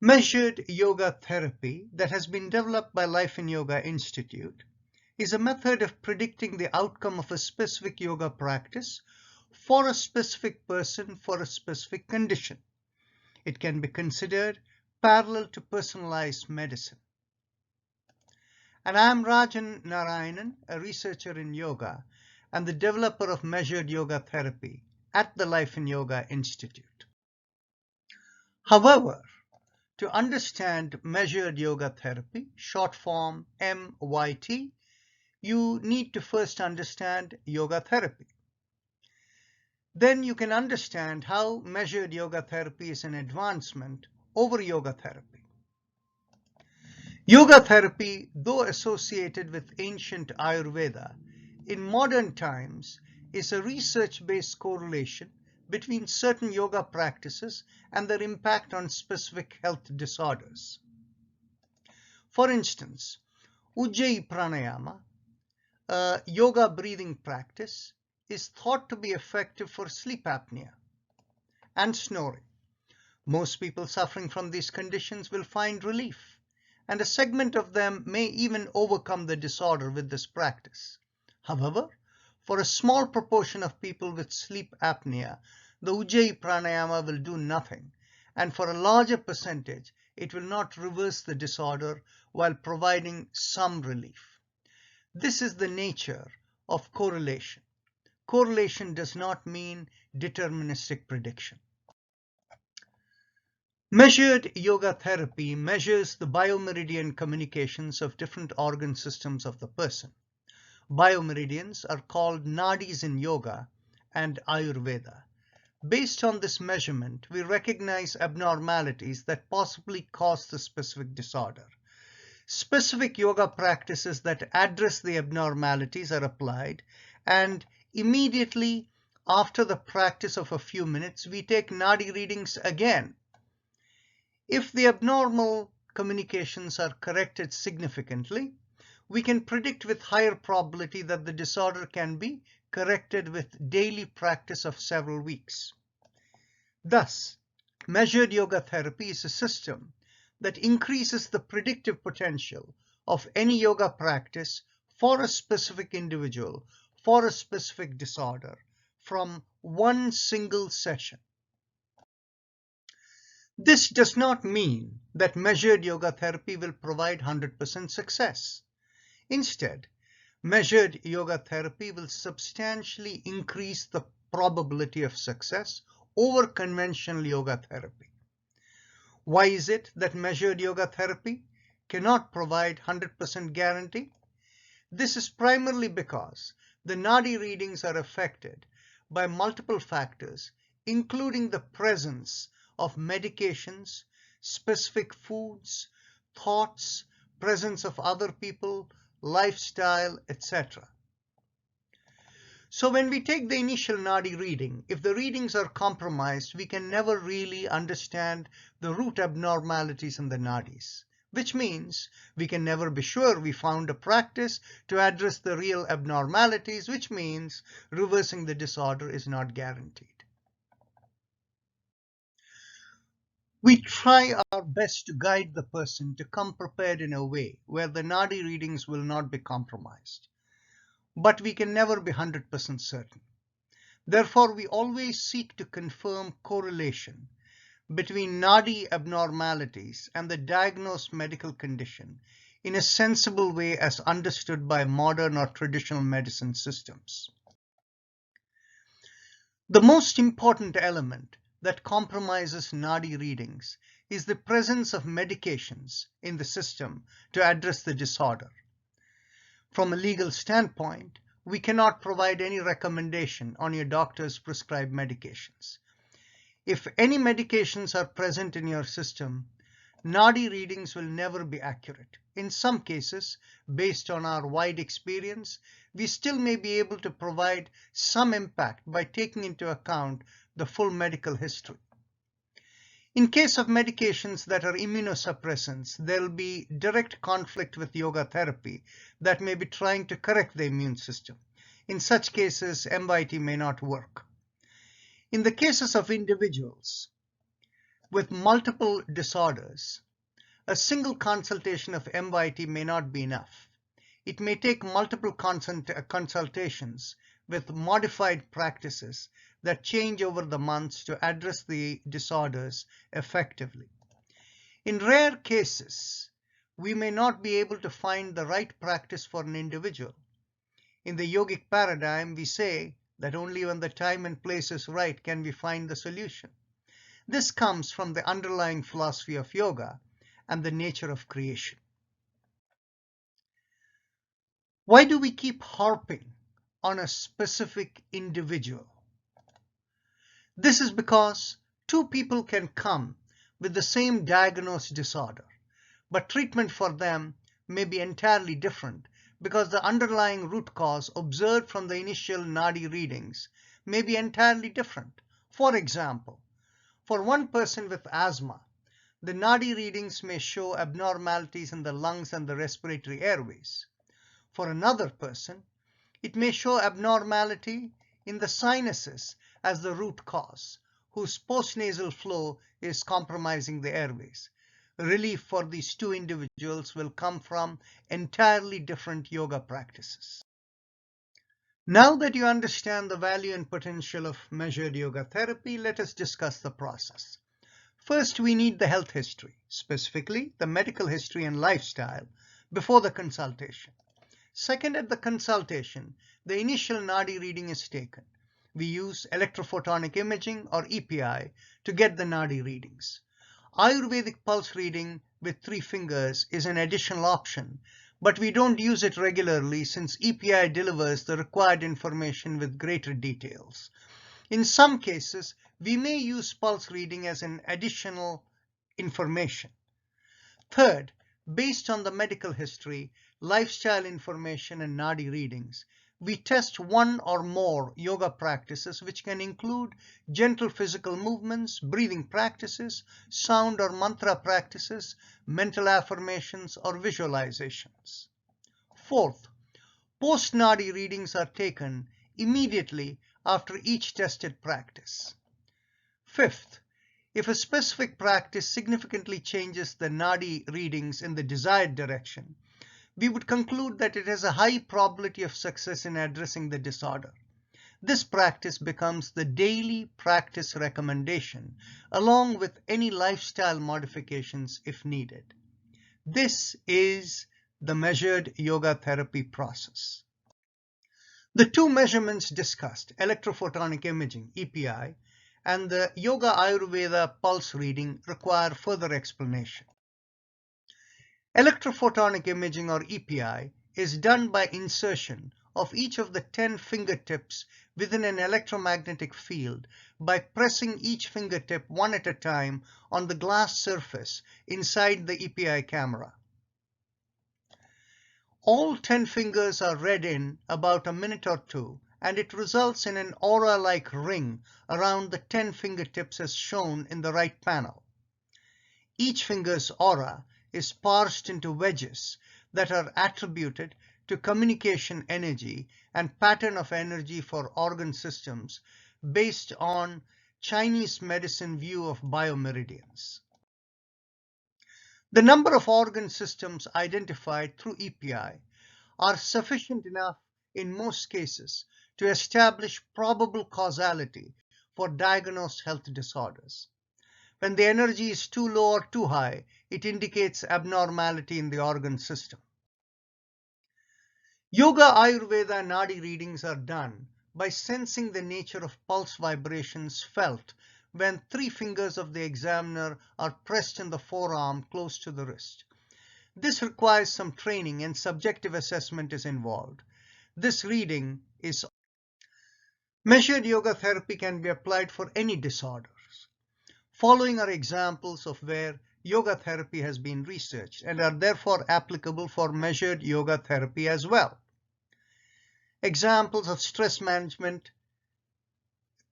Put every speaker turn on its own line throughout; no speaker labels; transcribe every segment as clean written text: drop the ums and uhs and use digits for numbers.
Measured yoga therapy that has been developed by Life in Yoga Institute is a method of predicting the outcome of a specific yoga practice for a specific person for a specific condition. It can be considered parallel to personalized medicine. And I am Rajan Narayanan, a researcher in yoga and the developer of measured yoga therapy at the Life in Yoga Institute. However, to understand measured yoga therapy, short form MYT, you need to first understand yoga therapy. Then you can understand how measured yoga therapy is an advancement over yoga therapy. Yoga therapy, though associated with ancient Ayurveda, in modern times is a research-based correlation between certain yoga practices and their impact on specific health disorders. For instance, Ujjayi Pranayama, a yoga breathing practice, is thought to be effective for sleep apnea and snoring. Most people suffering from these conditions will find relief, and a segment of them may even overcome the disorder with this practice. However, for a small proportion of people with sleep apnea, the Ujjayi Pranayama will do nothing, and for a larger percentage, it will not reverse the disorder while providing some relief. This is the nature of correlation. Correlation does not mean deterministic prediction. Measured yoga therapy measures the biomeridian communications of different organ systems of the person. Biomeridians are called nadis in yoga and Ayurveda. Based on this measurement, we recognize abnormalities that possibly cause the specific disorder. Specific yoga practices that address the abnormalities are applied, and immediately after the practice of a few minutes, we take nadi readings again. If the abnormal communications are corrected significantly, we can predict with higher probability that the disorder can be corrected with daily practice of several weeks. Thus, measured yoga therapy is a system that increases the predictive potential of any yoga practice for a specific individual, for a specific disorder, from one single session. This does not mean that measured yoga therapy will provide 100% success. Instead, measured yoga therapy will substantially increase the probability of success over conventional yoga therapy. Why is it that measured yoga therapy cannot provide 100% guarantee? This is primarily because the nadi readings are affected by multiple factors, including the presence of medications, specific foods, thoughts, presence of other people, lifestyle, etc. So when we take the initial nadi reading, if the readings are compromised, we can never really understand the root abnormalities in the nadis, which means we can never be sure we found a practice to address the real abnormalities, which means reversing the disorder is not guaranteed. We try our best to guide the person to come prepared in a way where the nadi readings will not be compromised. But we can never be 100% certain. Therefore, we always seek to confirm correlation between nadi abnormalities and the diagnosed medical condition in a sensible way as understood by modern or traditional medicine systems. The most important element that compromises nadi readings is the presence of medications in the system to address the disorder. From a legal standpoint, we cannot provide any recommendation on your doctor's prescribed medications. If any medications are present in your system, nadi readings will never be accurate. In some cases, based on our wide experience, we still may be able to provide some impact by taking into account the full medical history. In case of medications that are immunosuppressants, there will be direct conflict with yoga therapy that may be trying to correct the immune system. In such cases, MYT may not work. In the cases of individuals with multiple disorders, a single consultation of MYT may not be enough. It may take multiple consultations with modified practices that change over the months to address the disorders effectively. In rare cases, we may not be able to find the right practice for an individual. In the yogic paradigm, we say that only when the time and place is right can we find the solution. This comes from the underlying philosophy of yoga and the nature of creation. Why do we keep harping on a specific individual? This is because two people can come with the same diagnosed disorder, but treatment for them may be entirely different because the underlying root cause observed from the initial nadi readings may be entirely different. For example, for one person with asthma, the nadi readings may show abnormalities in the lungs and the respiratory airways. For another person, it may show abnormality in the sinuses as the root cause, whose postnasal flow is compromising the airways. Relief for these two individuals will come from entirely different yoga practices. Now that you understand the value and potential of measured yoga therapy, let us discuss the process. First, we need the health history, specifically the medical history and lifestyle, before the consultation. Second, at the consultation, the initial nadi reading is taken. We use electrophotonic imaging or EPI to get the nadi readings. Ayurvedic pulse reading with 3 fingers is an additional option, but we don't use it regularly since EPI delivers the required information with greater details. In some cases, we may use pulse reading as an additional information. Third, based on the medical history, lifestyle information and nadi readings, we test one or more yoga practices which can include gentle physical movements, breathing practices, sound or mantra practices, mental affirmations or visualizations. Fourth, post-nadi readings are taken immediately after each tested practice. Fifth, if a specific practice significantly changes the nadi readings in the desired direction, we would conclude that it has a high probability of success in addressing the disorder. This practice becomes the daily practice recommendation, along with any lifestyle modifications if needed. This is the measured yoga therapy process. The two measurements discussed, electrophotonic imaging, EPI, and the Yoga Ayurveda pulse reading, require further explanation. Electrophotonic imaging or EPI is done by insertion of each of the 10 fingertips within an electromagnetic field by pressing each fingertip one at a time on the glass surface inside the EPI camera. All 10 fingers are read in about a minute or two, and it results in an aura-like ring around the 10 fingertips as shown in the right panel. Each finger's aura is parsed into wedges that are attributed to communication energy and pattern of energy for organ systems based on Chinese medicine view of biomeridians. The number of organ systems identified through EPI are sufficient enough in most cases to establish probable causality for diagnosed health disorders. When the energy is too low or too high, it indicates abnormality in the organ system. Yoga Ayurveda nadi readings are done by sensing the nature of pulse vibrations felt when 3 fingers of the examiner are pressed in the forearm close to the wrist. This requires some training and subjective assessment is involved. This reading is measured yoga therapy can be applied for any disorders. Following are examples of where yoga therapy has been researched and are therefore applicable for measured yoga therapy as well. Examples of stress management,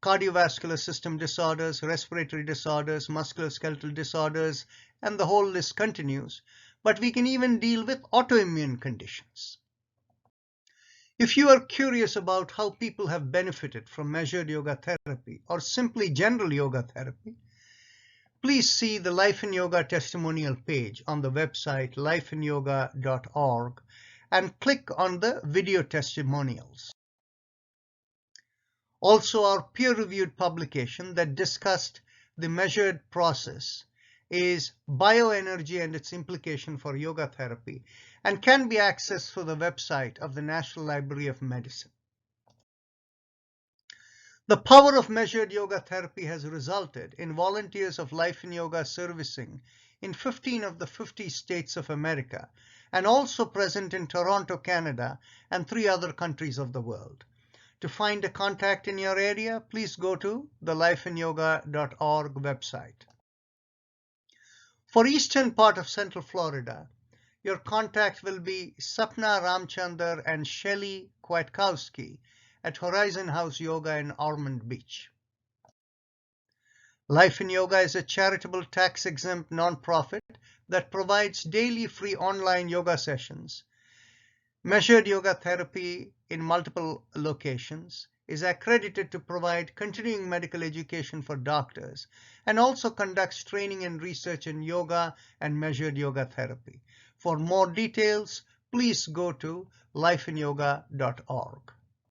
cardiovascular system disorders, respiratory disorders, musculoskeletal disorders, and the whole list continues, but we can even deal with autoimmune conditions. If you are curious about how people have benefited from measured yoga therapy or simply general yoga therapy, please see the Life in Yoga testimonial page on the website lifeinyoga.org and click on the video testimonials. Also, our peer-reviewed publication that discussed the measured process is Bioenergy and its Implication for Yoga Therapy and can be accessed through the website of the National Library of Medicine. The power of measured yoga therapy has resulted in volunteers of Life in Yoga servicing in 15 of the 50 states of America and also present in Toronto, Canada, and 3 other countries of the world. To find a contact in your area, please go to the lifeinyoga.org website. For eastern part of Central Florida, your contact will be Sapna Ramchandar and Shelly Kwiatkowski at Horizon House Yoga in Ormond Beach. Life in Yoga is a charitable tax-exempt nonprofit that provides daily free online yoga sessions, measured yoga therapy in multiple locations, is accredited to provide continuing medical education for doctors, and also conducts training and research in yoga and measured yoga therapy. For more details, please go to lifeinyoga.org.